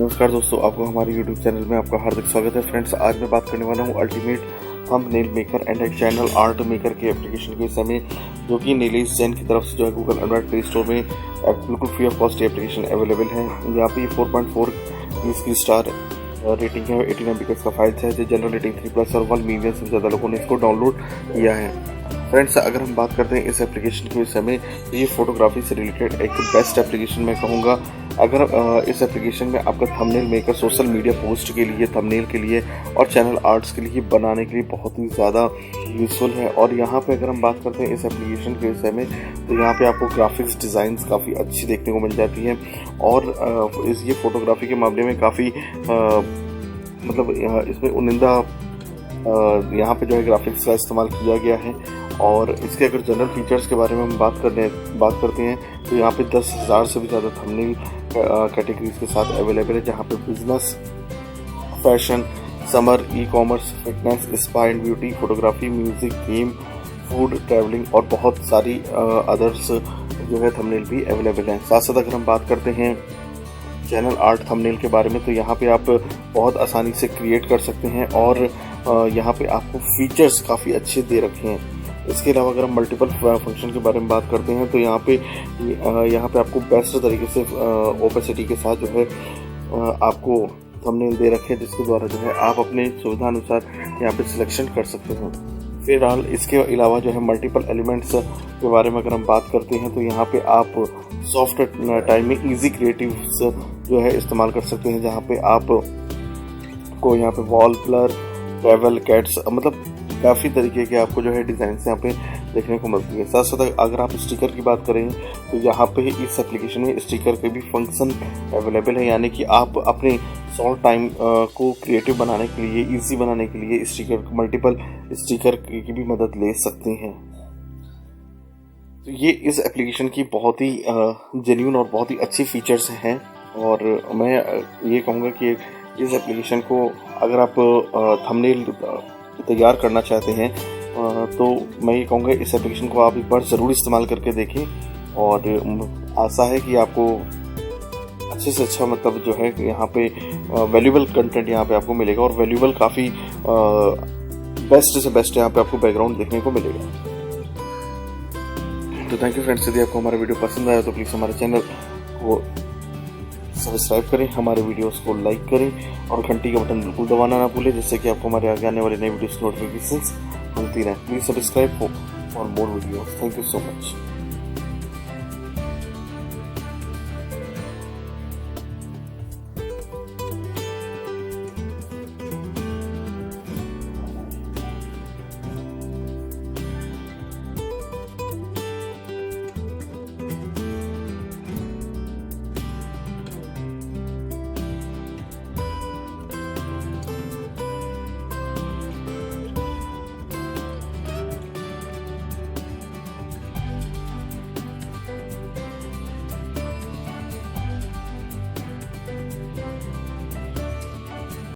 नमस्कार दोस्तों, आपको हमारे YouTube चैनल में आपका हार्दिक स्वागत है। फ्रेंड्स, आज मैं बात करने वाला हूँ अल्टीमेट थंबनेल मेकर एंड एक चैनल आर्ट मेकर के एप्लीकेशन के विषय में, जो कि नीलेश जैन की तरफ से जो है गूगल एंड्रॉइड प्ले स्टोर में बिल्कुल free of cost application available है। यहाँ पे 4.4 इसकी स्टार रेटिंग है, 18 MB का फाइल है, जो जनरल रेटिंग 3+ और 1 मिलियन से ज़्यादा लोगों ने इसको डाउनलोड किया है। फ्रेंड्स, अगर हम बात करते हैं इस एप्लीकेशन के विषय में, तो ये फोटोग्राफी से रिलेटेड एक बेस्ट एप्लीकेशन मैं कहूँगा। अगर इस एप्लीकेशन में आपका thumbnail maker social media post के लिए, थंबनेल के लिए और चैनल आर्ट्स के लिए बनाने के लिए बहुत ही ज़्यादा यूज़फुल है। और यहाँ पे अगर हम बात करते हैं इस एप्लीकेशन के विषय में, तो यहाँ पे आपको ग्राफिक्स डिज़ाइंस काफ़ी अच्छी देखने को मिल जाती है। और ये फोटोग्राफी के मामले में काफ़ी इसमें उनिंदा यहाँ पे जो है ग्राफिक्स का इस्तेमाल किया गया है। और इसके अगर जनरल फीचर्स के बारे में हम बात करते हैं, तो यहाँ पे 10,000 से भी ज़्यादा थंबनेल कैटेगरीज के साथ अवेलेबल है, जहाँ पे business, fashion, summer, e-commerce, fitness, spa and beauty, photography, music, game, food, travelling और बहुत सारी अदर्स जो है थंबनेल भी अवेलेबल हैं। साथ साथ अगर हम बात करते हैं चैनल आर्ट थंबनेल के बारे में, तो यहाँ पे आप बहुत आसानी से क्रिएट कर सकते हैं और यहाँ पे आपको फीचर्स काफ़ी अच्छे दे रखे हैं। इसके अलावा अगर हम मल्टीपल फंक्शन के बारे में बात करते हैं, तो यहाँ पे आपको बेस्ट तरीके से ओपेसिटी के साथ जो है आपको थंबनेल दे रखे हैं, जिसके द्वारा जो है आप अपने सुविधा अनुसार यहाँ पे सिलेक्शन कर सकते हैं। फिलहाल इसके अलावा जो है मल्टीपल एलिमेंट्स के बारे में अगर हम बात करते हैं, तो यहाँ पे आप सॉफ्ट टाइम में इजी क्रिएटिव्स जो है इस्तेमाल कर सकते हैं, जहाँ पे आप को यहाँ पे वॉल, ब्लर, ट्रैवल, कैट्स, मतलब काफ़ी तरीके के आपको जो है डिज़ाइन यहाँ पे देखने को मिलती है। साथ साथ अगर आप स्टिकर की बात करें, तो यहाँ पे इस एप्लीकेशन में स्टिकर के भी फंक्शन अवेलेबल है, यानी कि आप अपने शॉर्ट टाइम को क्रिएटिव बनाने के लिए, इजी बनाने के लिए स्टिकर, मल्टीपल स्टिकर की भी मदद ले सकते हैं। तो ये इस एप्लीकेशन की बहुत ही जेन्युइन और बहुत ही अच्छी फीचर्स हैं। और मैं ये कहूँगा कि इस एप्लीकेशन को अगर आप थंबनेल तैयार करना चाहते हैं, तो मैं ये कहूँगा इस एप्लीकेशन को आप एक बार ज़रूर इस्तेमाल करके देखें। और आशा है कि आपको अच्छे से अच्छा जो है यहाँ पे वैल्यूबल कंटेंट यहाँ पे आपको मिलेगा, और वैल्यूबल काफ़ी बेस्ट से बेस्ट यहाँ पे आपको बैकग्राउंड देखने को मिलेगा। तो थैंक यू फ्रेंड्स, यदि आपको हमारा वीडियो पसंद आया तो प्लीज़ हमारे चैनल को सब्सक्राइब करें, हमारे वीडियोस को लाइक करें और घंटी का बटन बिल्कुल दबाना ना भूलें, जिससे कि आपको हमारे आगे आने वाले नए वीडियोस की नोटिफिकेशंस मिलती रहें। Please subscribe for more videos. Thank you so much.